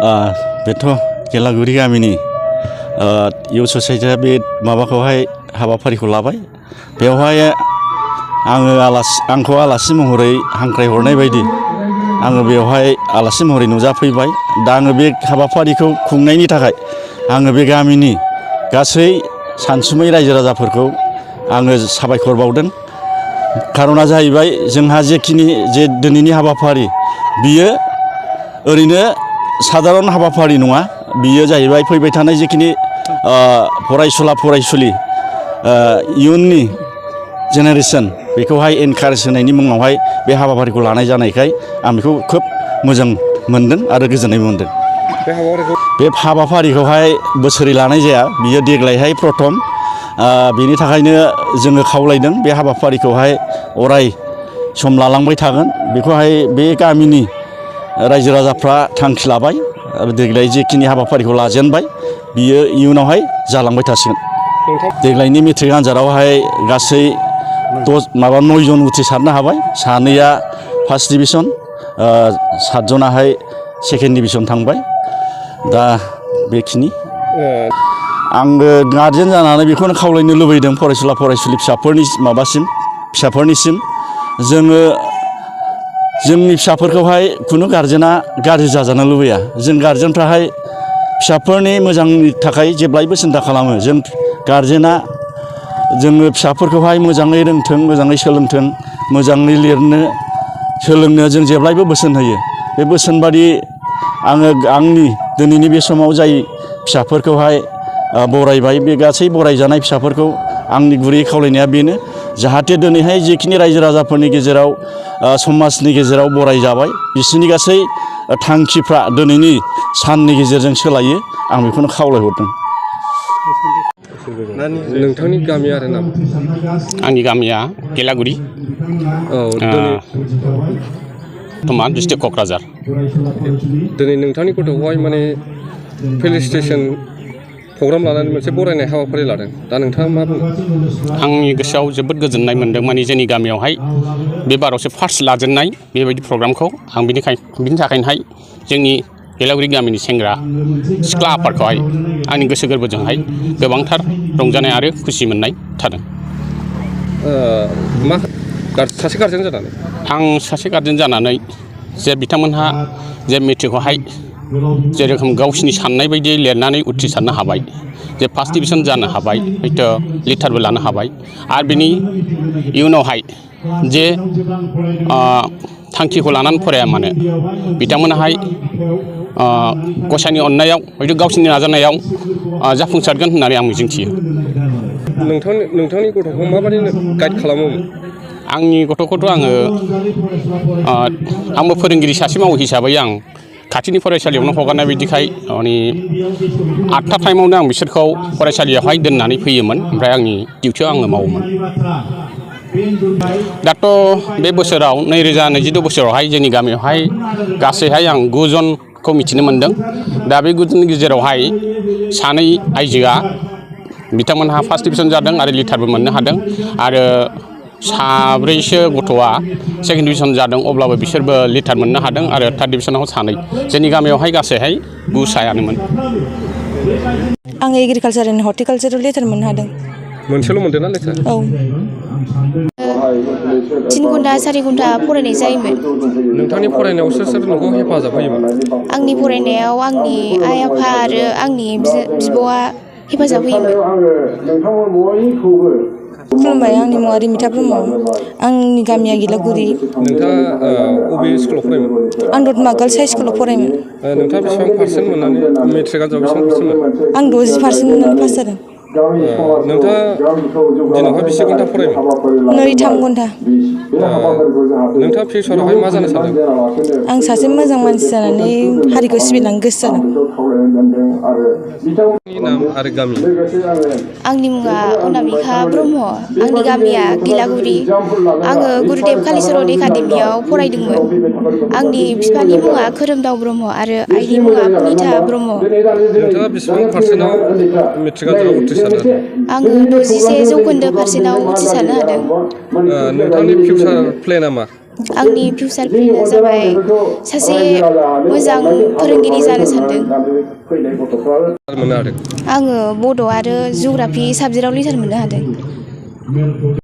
बेथ' गेलागुरि गामिनि इउथ ससाइटिया बे माबाखौहाय हाबाफारिखौ लाबाय। बेवहाय आंखौ आलासि महरै हांख्रायहरनाय बायदि आङो बेवहाय आलासि महरै नुजाफैबाय। दा आङो बे हाबाफारिखौ खुंनायनि थाखाय आङो बे गामिनि गासै सानसुमै रायजो राजाफोरखौ आङो साबायखर बावदों। खारना जाहैबाय जोंहा जेखिनि दिनैनि हाबाफारि बियो ओरैनो साधारन हाबाफारि नङा। बियो जाहैबाय फैबाय थानाय जिखिनि फरायसुला फरायसुलि इयुननि जेनेरेसन बेखौहाय एनकारेज होनायनि मुङावहाय बे हाबाफारिखौ लानाय जानायखाय आं बेखौ खोब मोजां मोनदों आरो गोजोननाय मोनदों। बे हाबाफारिखौहाय बोसोरै लानाय जाया, बियो देग्लायहाय प्रथम। बेनि थाखायनो जोङो खावलायदों बे हाबाफारिखौहाय अराय सम लालांबाय थागोन। बेखौहाय बे गामिनि रायजो राजाफ्रा थांखि लाबाय आरो देग्लाय जेखिनि हाबाफारिखौ लाजेनबाय बियो इयुनावहाय जालांबाय थासिगोन। देग्लायनि मेट्रिक आनजादावहाय गासै 9 जन उथ्रिसारनो हाबाय। 2आ फार्स्ट डिभिजन, 7 जनाहाय सेकेन्ड डिभिजन थांबाय। दा बेखिनि आंबो गारजेन जानानै बेखौनो खावलायनो लुबैदों फरायसुला फरायसुलि फिसाफोरनिसिम जोङो जोंनि फिसाफोरखौहाय खुनु गारजेना गाज्रि जाजानो लुबैया। जों गारजेनफ्राहाय फिसाफोरनि मोजांनि थाखाय जेब्लायबो सिन्था खालामो। जों गारजेना जोङो फिसाफोरखौहाय मोजाङै रोंथों, मोजाङै सोलोंथों, मोजाङै लिरनो सोलोंनो जों जेब्लायबो बोसोन होयो। बे बोसोन बादि आङो आंनि दिनैनि बे समाव जाय फिसाफोरखौहाय बरायबाय, बे गासै बरायजानाय फिसाफोरखौ आंनि गुरै खावलायनाया बेनो जाहाथे दिनैहाय जिखिनि रायजो राजाफोरनि गेजेराव समाजनि गेजेराव बरायजाबाय बिसोरनि गासै थांखिफ्रा दिनैनि साननि गेजेरजों सोलायो। आं बेखौनो खावलायहरदों। नोंथांनि गामिया आरो नाम? आंनि गामिया गेलागुरि, बर्थमान डिस्ट्रिक्ट क'क्राझार। दिनै नोंथांनि गथ'खौहाय माने फेलिसिटेसन प्रग्राम लानानै मोनसे बरायनाय हाबाफारि लादों। दा नोंथाङा मा बुङो? आंनि गोसोआव जोबोद गोजोननाय मोनदों। माने जोंनि गामियावहाय बे बारावसो फार्स्ट लाजेननाय बेबायदि प्रग्रामखौ आं बिनि थाखायनोहाय जोंनि गेलागुरि गामिनि सेंग्रा सिख्ला आफादखौहाय आंनि गोसो गोरबोजोंहाय गोबांथार रंजानाय आरो खुसि मोननाय थादों। सासे गारजेन जानानै आं सासे गारजेन जानानै जे बिथांमोनहा जे मेट्रिकआवहाय जेरोखोम गावसिनि साननाय बायदियै लिरनानै उथ्रिसारनो हाबाय, जे फार्स्ट डिभिजन जानो हाबाय, हयथ' लिटारबो लानो हाबाय, आरो बिनि इयुनावहाय जे थांखिखौ लानानै फराया मानो बिथांमोनाहाय गसाइनि अननायाव हयथ' गावसिनि नाजानायाव जाफुंसारगोन होननानै आं मिजिंथियो। नोंथांनि गथ'खौ माबायदि गाइड खालामोमोन? आंनि गथ'खौथ' आंबो फोरोंगिरि सासे मावो हिसाबै आं खाथिनि फरायसालियावनो हगारनाय बायदिखाय माने 8था टाइमावनो आं बिसोरखौ फरायसालियावहाय दोननानै फैयोमोन। ओमफ्राय आंनि डिउटियाव आङो मावोमोन। दाथ' बे बोसोराव 2022 बोसोरावहाय जोंनि गामियावहाय गासैहाय आं 9 जनखौ मिथिनो मोन्दों। दा बे 9 जननि गेजेरावहाय 2 आइजोआ बिथांमोनहा फार्स्ट डिभिजन जादों आरो लिटारबो मोननो हादों, आरो 4सो गथ'आ सेकेन्ड डिभिजन जादों। अब्लाबो बिसोरबो लिटार मोननो हादों आरो थार्ड डिभिजनाव 2। जोंनि गामियावहाय गासैहाय 9सायानोमोन। आं एग्रिकालसार एन्ड हर्टिकालसाराव लिटार मोननो हादों। मोनसेल' मोनदों ना लिटार? औ। 3 घन्टा 4 घन्टा फरायनाय जायोमोन। नोंथांनि फरायनायाव सोर नोंखौ हेफाजाब होयोमोन? आंनि फरायनायाव आंनि आइ आफा आरो आंनि बिब'आ हेफाजाब होयोमोन। खुलुमबाय, आंनि मुङा रिमिथा ब्रह्म। आंनि गामिया गेलागुरि। नोंथाङा अबे स्कुलाव फरायोमोन? आं दतमा गार्लस हाइ स्कुलाव फरायोमोन। नोंथाङा बेसेबां पार्सेन्ट मोननानै मेट्रिक आनजादाव बेसेबां पार्सेन्ट मोनो? आं 60% मोननानै पास जादों। नोंथाङा दिनावहाय बेसे घन्टा फरायोमोन? 2-3 घन्टा। नोंथाङा फिउचारावहाय मा जानो सानदों? आं सासे मोजां मानसि जानानै हारिखौ सिबिलांनो गोसो जादों। नाम आरो गामि? आंनि मुङा अनामिका ब्रह्म। आंनि गामिया गेलागुरि। आङो गुरुदेब कालिचरन एकाडेमियाव फरायदोंमोन। आंनि बिफानि मुङा खोरोमदाव ब्रह्म आरो आइनि मुङा पुनिता ब्रह्म। नोंथाङा बेसेबां पार्सेन्टआव मेट्रिक आनजादाव उथ्रिसारनो हादों? आङो 61% उथ्रिसारनो हादों। नोंथांनि फिउचार प्लेनआ मा? आंनि फिउचार प्लेनआ जाबाय सासे मोजां फोरोंगिरि जानो सानदों। मोननो हादों? आङो बड' आरो जिअ'ग्राफि साबजेक्टआव लिटार मोननो हादों।